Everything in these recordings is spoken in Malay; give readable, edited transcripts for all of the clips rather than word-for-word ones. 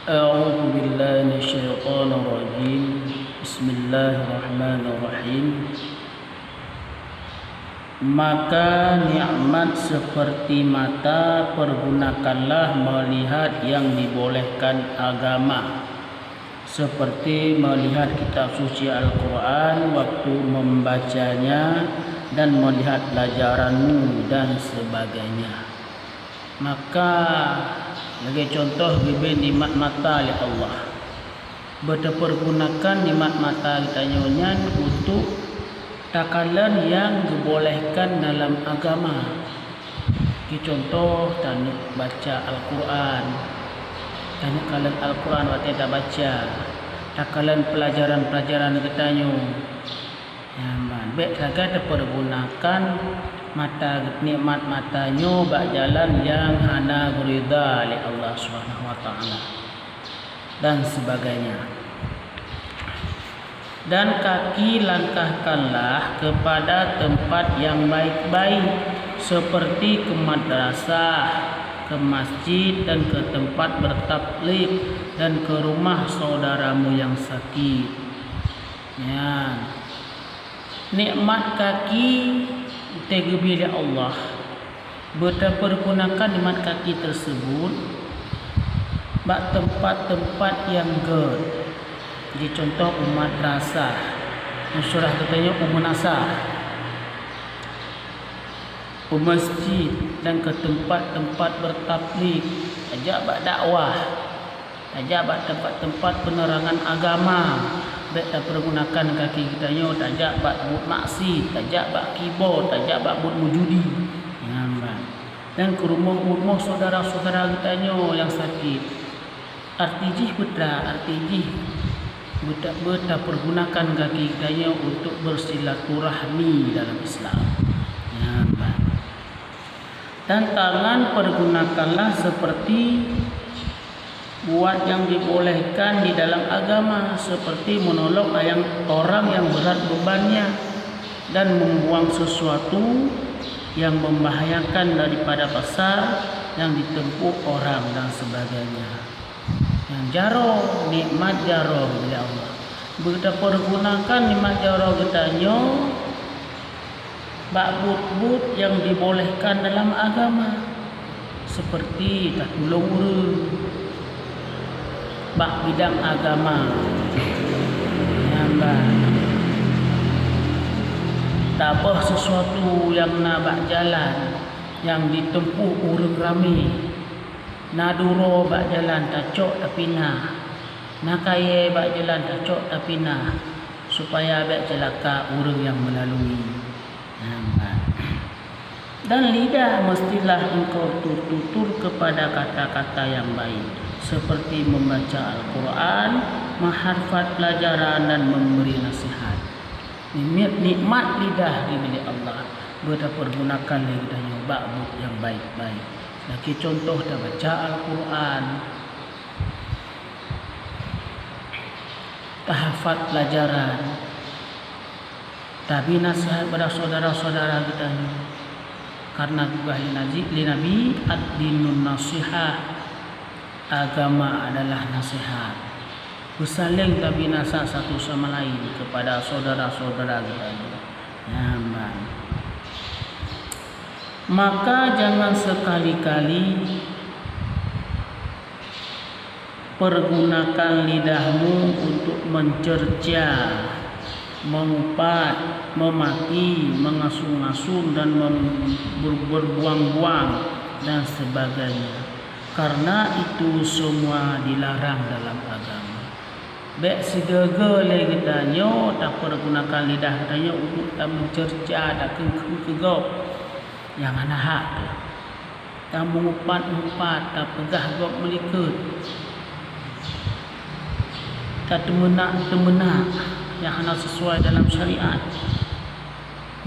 A'udzu billahi minasyaitonir rajim. Bismillahirrahmanirrahim. Maka nikmat seperti mata pergunakanlah melihat yang dibolehkan agama, seperti melihat kitab suci Al-Quran waktu membacanya dan melihat pelajaranmu dan sebagainya. Maka sebagai contoh bibir nikmat mata oleh Allah, berpergunakan nikmat mata kita nyonya untuk takalan yang dibolehkan dalam agama. Contoh tanya baca Al-Quran, tanya kalan Al-Quran waktu kita baca, takalan pelajaran kita nyo. Baik saja dipergunakan mata nikmat matanya bak jalan yang hana berida oleh Allah Subhanahu wa taala dan sebagainya. Dan kaki langkahkanlah kepada tempat yang baik-baik, seperti ke madrasah, ke masjid dan ke tempat bertabligh dan ke rumah saudaramu yang sakit. Ya. Nikmat kaki tegebi oleh Allah, berpergunakan nikmat kaki tersebut bak tempat-tempat yang ged. Jadi contoh madrasah, surah katanya umunasah, masjid dan ke tempat-tempat bertabligh, ajak bak dakwah, ajak bak tempat-tempat penerangan agama. Baik tak pergunakan kaki kita nyo, tajak bak buat maksi, tajak bak keyboard, tajak bak buat mujudi. Dan ke rumah saudara-saudara kita nyo yang sakit. Artijih betra, artijih betul pergunakan kaki kita nyo untuk bersilaturahmi dalam Islam. Dan tangan pergunakanlah seperti buat yang dibolehkan di dalam agama, seperti menolong orang yang berat bebannya dan membuang sesuatu yang membahayakan daripada pasar yang ditempuh orang dan sebagainya. Yang jaro, nikmat jaro oleh Allah. Kita pergunakan nikmat jaro kita nyo bak but yang dibolehkan dalam agama, seperti tak tolong urang bak bidang agama, tabah sesuatu yang nak bak jalan yang ditempuh urang ramai, naduro bak jalan tacok tapi nakaya bak jalan tacok tapi supaya bak celaka urang yang melalui. Dan lidah mestilah engkau tutur kepada kata-kata yang baik, seperti membaca Al-Quran, menghafal pelajaran dan memberi nasihat. Nikmat lidah diberi Allah, berpergunakan lidahnya bak yang baik-baik. Lagi contoh dah baca Al-Quran, tahafal pelajaran, tapi nasihat pada saudara-saudara kita ni. Karena juga Nabi ad-dinun nasihah, agama adalah nasihat. Bersaling tapi nasihat satu sama lain kepada saudara-saudara kita. Maka jangan sekali-kali pergunakan lidahmu untuk mencerca, mengumpat, memaki, mengasung-asung dan berbuang-buang dan sebagainya. Karena itu semua dilarang dalam agama. Baik segaga le kita nyo tak pergunakan lidah kita nyo untuk tak mencerca, tak kegok yang anak hak. Tak mengumpat-umpat, tak pegah gok melikut, tak temenak yang hana sesuai dalam syariat.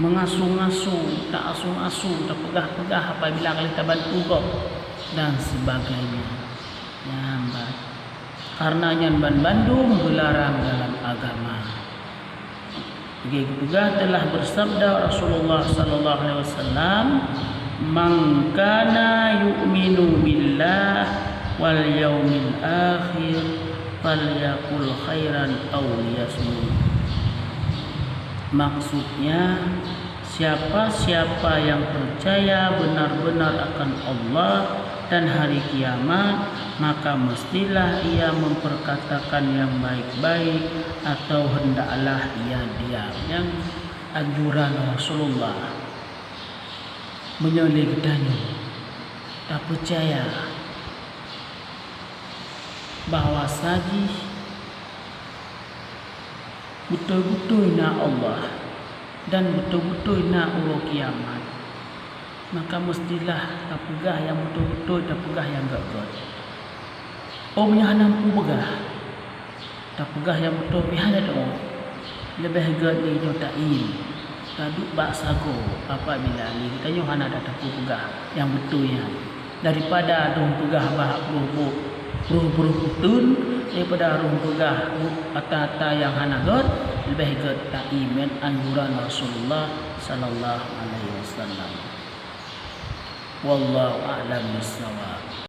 Mengasung-asung, tak asung-asung, tak pegah-pegah apabila kita bantu gok dan sebagainya. Karena nyan Bandung dilarang dalam agama. Juga telah bersabda Rasulullah sallallahu alaihi wasallam, "Man kana yu'minu billah wal yaumil akhir falyaqul khairan aw liyasmut. Maksudnya, siapa-siapa yang percaya benar-benar akan Allah dan hari kiamat, maka mestilah ia memperkatakan yang baik-baik atau hendaklah ia diam. Yang anjuran Rasulullah menyoleh tanya, tak percaya bahawa saji betul-betul nak Allah dan betul-betul nak urut kiamat, maka mestilah tak pegah yang betul-betul, tak pegah yang gak-gak. Oh punya nampu pegah, tak pegah yang betul pihak ada tu. Lebih gak ni jo tak in. Taduk bak sago apabila ni kita nyo hana ada tapu pegah yang betul yang daripada dong pegah bah buruh betul daripada dong pegah ata-ata yang hana gak lebih gak tak iman anjuran Rasulullah sallallahu alaihi wasallam. Wallahu a'lam bissawab.